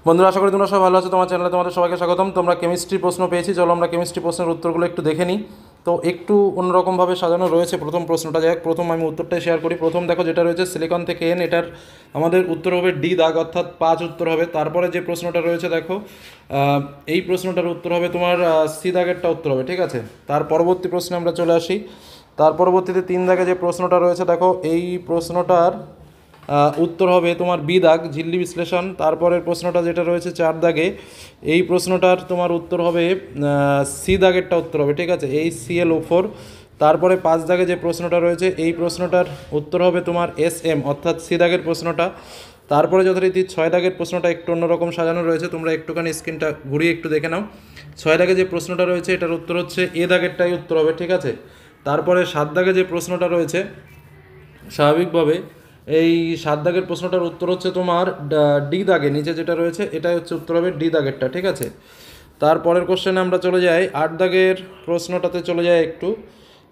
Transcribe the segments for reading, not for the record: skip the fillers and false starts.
বন্ধুরা, আশা করি তোমরা সবাই ভালো আছো। তোমার চ্যানেলে তোমাদের সবাইকে স্বাগতম। তোমরা কেমিস্ট্রি প্রশ্ন পেয়েছি, চলো আমরা কেমিস্ট্রি প্রশ্নের উত্তরগুলো একটু দেখে নিই। তো একটু অন্যরকমভাবে সাজানো রয়েছে প্রথম প্রশ্নটা। যাই হোক, প্রথম আমি উত্তরটাই শেয়ার করি। প্রথম দেখো যেটা রয়েছে সিলিকন থেকে এন, এটার আমাদের উত্তর হবে ডি দাগ, অর্থাৎ 5 উত্তর হবে। তারপরে যে প্রশ্নটা রয়েছে দেখো, এই প্রশ্নটার উত্তর হবে তোমার সি দাগেরটা উত্তর হবে, ঠিক আছে। তার পরবর্তী প্রশ্নে আমরা চলে আসি। তার পরবর্তীতে 3 দাগে যে প্রশ্নটা রয়েছে দেখো, এই প্রশ্নটার উত্তর হবে তোমার বি দাগ, ঝিল্লি বিশ্লেষণ। তারপরের প্রশ্নটা যেটা রয়েছে 4 দাগে, এই প্রশ্নটার তোমার উত্তর হবে সি দাগেরটা উত্তর হবে, ঠিক আছে, HClO4। তারপরে 5 দাগে যে প্রশ্নটা রয়েছে, এই প্রশ্নটার উত্তর হবে তোমার SM, অর্থাৎ সি দাগের প্রশ্নটা। তারপরে যথারীতি 6 দাগের প্রশ্নটা একটু অন্যরকম সাজানো রয়েছে, তোমরা একটুখানি স্ক্রিনটা ঘুরিয়ে একটু দেখে নাও। 6 দাগে যে প্রশ্নটা রয়েছে এটার উত্তর হচ্ছে এ দাগেরটাই উত্তর হবে, ঠিক আছে। তারপরে 7 দাগে যে প্রশ্নটা রয়েছে, স্বাভাবিকভাবে এই 7 দাগের প্রশ্নটার উত্তর হচ্ছে তোমার ডি দাগে, নিচে যেটা রয়েছে এটাই হচ্ছে উত্তর হবে ডি দাগেরটা, ঠিক আছে। তারপরের কোশ্চেনে আমরা চলে যাই 8 দাগের প্রশ্নটাতে চলে যাই একটু।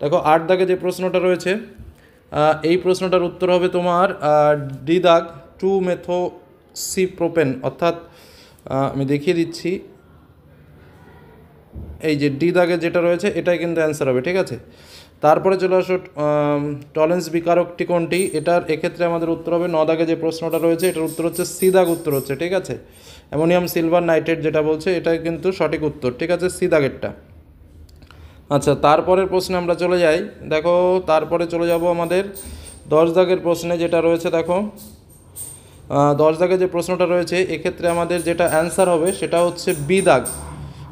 দেখো 8 দাগে যে প্রশ্নটা রয়েছে, এই প্রশ্নটার উত্তর হবে তোমার ডি দাগ, 2-মেথোক্সিপ্রোপেন, অর্থাৎ আমি দেখিয়ে দিচ্ছি, এই যে ডি দাগে যেটা রয়েছে এটাই কিন্তু অ্যান্সার হবে, ঠিক আছে। তারপরে চলে আসো টলেন্স বিকারকটি কোনটি, এটার এক্ষেত্রে আমাদের উত্তর হবে 9 দাগে যে প্রশ্নটা রয়েছে এটার উত্তর হচ্ছে সি দাগ উত্তর হচ্ছে, ঠিক আছে। অ্যামোনিয়াম সিলভার নাইট্রেট যেটা বলছে এটাই কিন্তু সঠিক উত্তর, ঠিক আছে, সি দাগেরটা। আচ্ছা, তারপরের প্রশ্নে আমরা চলে যাই। দেখো তারপরে চলে যাব আমাদের 10 দাগের প্রশ্নে যেটা রয়েছে। দেখো 10 দাগে যে প্রশ্নটা রয়েছে এক্ষেত্রে আমাদের যেটা অ্যান্সার হবে সেটা হচ্ছে বি দাগ,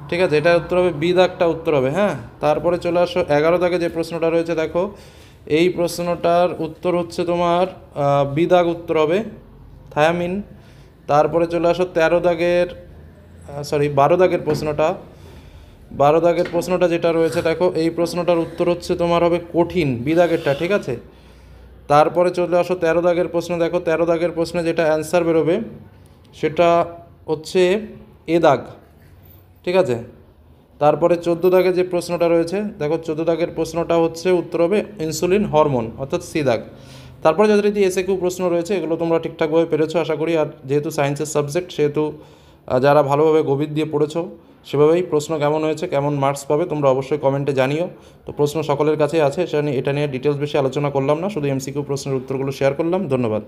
ঠিক আছে, এটার উত্তর হবে বি দাগটা উত্তর হবে, হ্যাঁ। তারপরে চলে আসো 11 দাগে যে প্রশ্নটা রয়েছে। দেখো এই প্রশ্নটার উত্তর হচ্ছে তোমার বি দাগ উত্তর হবে, থায়ামিন। তারপরে চলে আসো 13 দাগের 12 দাগের প্রশ্নটা। 12 দাগের প্রশ্নটা যেটা রয়েছে দেখো, এই প্রশ্নটার উত্তর হচ্ছে তোমার হবে কঠিন, বি দাগেরটা, ঠিক আছে। তারপরে চলে আসো 13 দাগের প্রশ্ন। দেখো 13 দাগের প্রশ্নে যেটা অ্যান্সার বেরোবে সেটা হচ্ছে এ দাগ, ঠিক আছে। তারপরে 14 দাগে যে প্রশ্নটা রয়েছে, দেখো 14 দাগের প্রশ্নটা হচ্ছে উত্তর হবে ইনসুলিন হরমোন, অর্থাৎ সি দাগ। তারপরে যথারীতি এসএকিউ প্রশ্ন রয়েছে, এগুলো তোমরা ঠিকঠাকভাবে পেরেছো আশা করি। আর যেহেতু সায়েন্সের সাবজেক্ট সেহেতু যারা ভালোভাবে গভীর দিয়ে পড়েছো সেভাবেই প্রশ্ন কেমন হয়েছে, কেমন মার্কস পাবে তোমরা অবশ্যই কমেন্টে জানিও। তো প্রশ্ন সকলের কাছেই আছে, এটা নিয়ে ডিটেলস বেশি আলোচনা করলাম না, শুধু এমসিকিউ প্রশ্নের উত্তরগুলো শেয়ার করলাম। ধন্যবাদ।